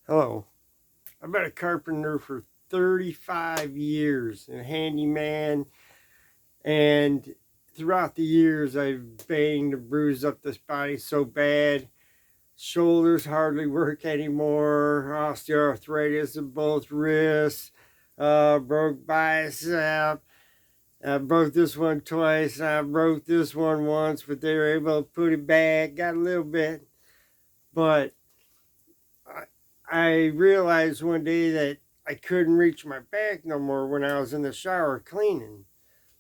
Hello. I've been a carpenter for 35 years, a handyman, and throughout the years I've banged and bruised up this body so bad. Shoulders hardly work anymore, osteoarthritis in both wrists, broke bicep. I broke this one twice, I broke this one once, but they were able to put it back, got a little bit. But I, I realized one day that I couldn't reach my back no more when I was in the shower cleaning.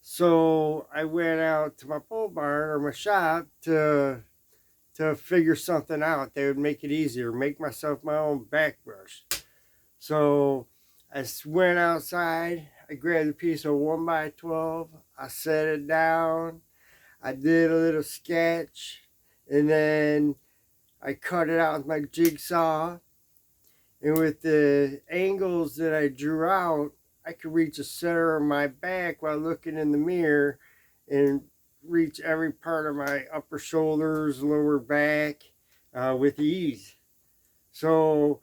So I went out to my pole barn or my shop to figure something out that would make it easier, make myself my own back brush. So I went outside, I grabbed a piece of 1x12, I set it down, I did a little sketch, and then I cut it out with my jigsaw. And with the angles that I drew out, I could reach the center of my back while looking in the mirror and reach every part of my upper shoulders, lower back with ease. So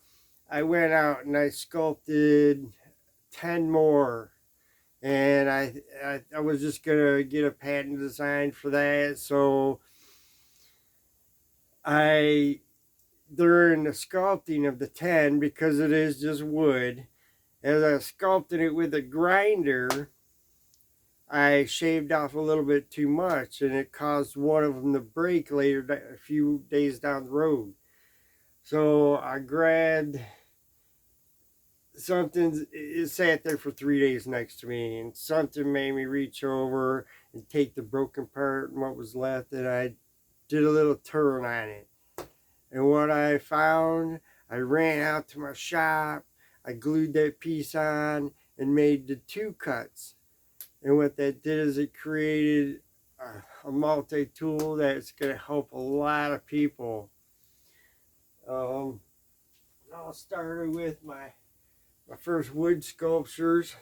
I went out and I sculpted 10 more. And I was just going to get a patent design for that. So I, during the sculpting of the 10, because it is just wood, as I sculpted it with a grinder, I shaved off a little bit too much and it caused one of them to break later, a few days down the road. So I grabbed something, it sat there for 3 days next to me, and something made me reach over and take the broken part and what was left, and I did a little turn on it. And what I found, I ran out to my shop, I glued that piece on and made the two cuts. And what that did is it created a multi-tool that's going to help a lot of people. I started with my first wood sculptures,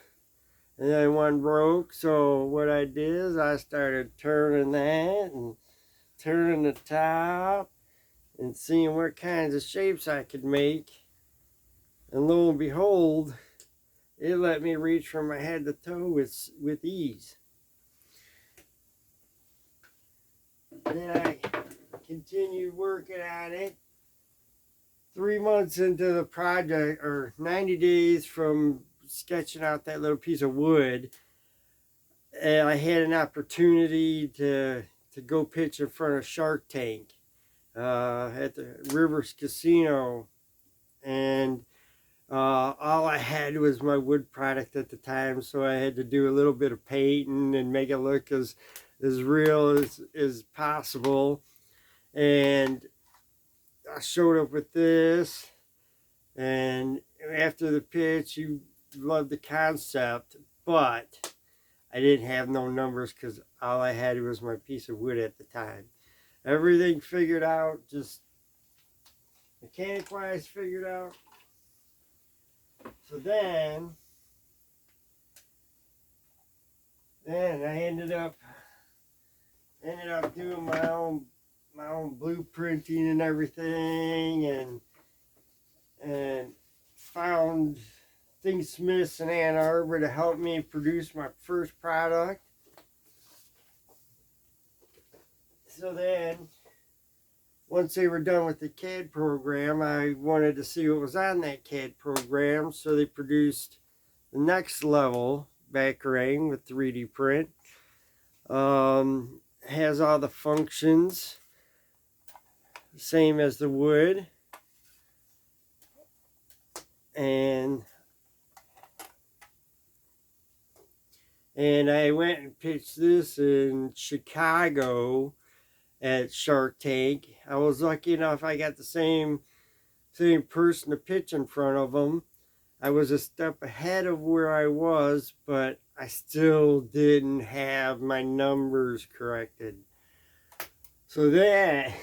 and then one broke. So what I did is I started turning that and turning the top and seeing what kinds of shapes I could make. And lo and behold, it let me reach from my head to toe with ease. Then I continued working on it. 3 months into the project, or 90 days from sketching out that little piece of wood, and I had an opportunity to go pitch in front of Shark Tank at the Rivers Casino. And all I had was my wood product at the time, so I had to do a little bit of painting and make it look as real as possible. And I showed up with this, and after the pitch, you loved the concept, but I didn't have no numbers because all I had was my piece of wood at the time. Everything figured out, just mechanic wise figured out. So then I ended up doing my own blueprinting and everything, and found Thingsmiths in Ann Arbor to help me produce my first product. So then, once they were done with the CAD program, I wanted to see what was on that CAD program, so they produced the next level backering with 3D print. Has all the functions, same as the wood. And I went and pitched this in Chicago at Shark Tank. I was lucky enough I got the same person to pitch in front of them. I was a step ahead of where I was, but I still didn't have my numbers corrected. So then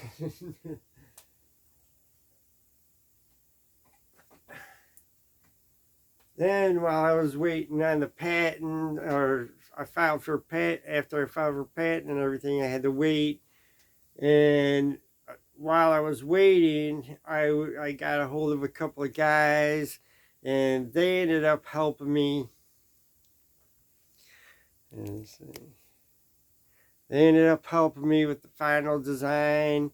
then while I was waiting on the patent, or I filed for after I filed for patent and everything, I had to wait. And while I was waiting, I got a hold of a couple of guys, and they ended up helping me. And they ended up helping me with the final design.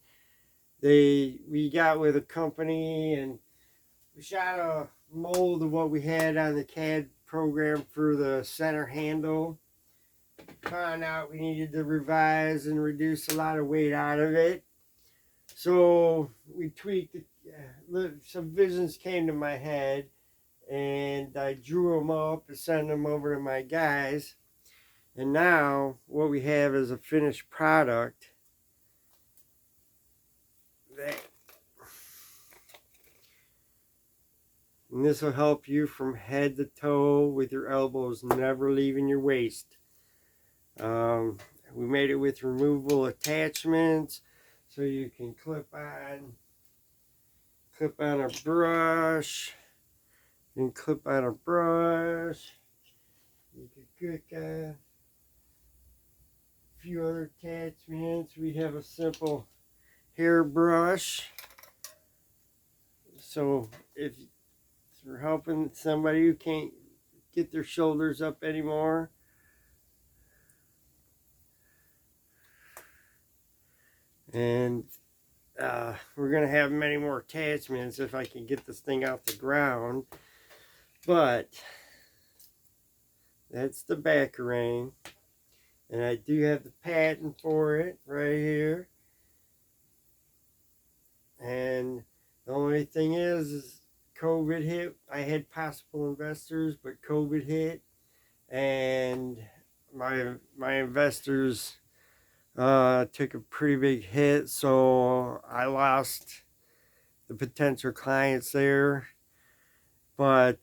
We got with a company and we shot a mold of what we had on the CAD program for the center handle. Found out we needed to revise and reduce a lot of weight out of it. So we tweaked it. Some visions came to my head, and I drew them up and sent them over to my guys. And now what we have is a finished product and this will help you from head to toe with your elbows never leaving your waist. We made it with removable attachments, so you can clip on a brush. You can clip on a brush. You can click a few other attachments. We have a simple hair brush. So if we're helping somebody who can't get their shoulders up anymore, and we're going to have many more attachments if I can get this thing off the ground. But that's the Baccarat, and I do have the patent for it right here. And the only thing is COVID hit. I had possible investors, but COVID hit, and my investors took a pretty big hit, so I lost the potential clients there. But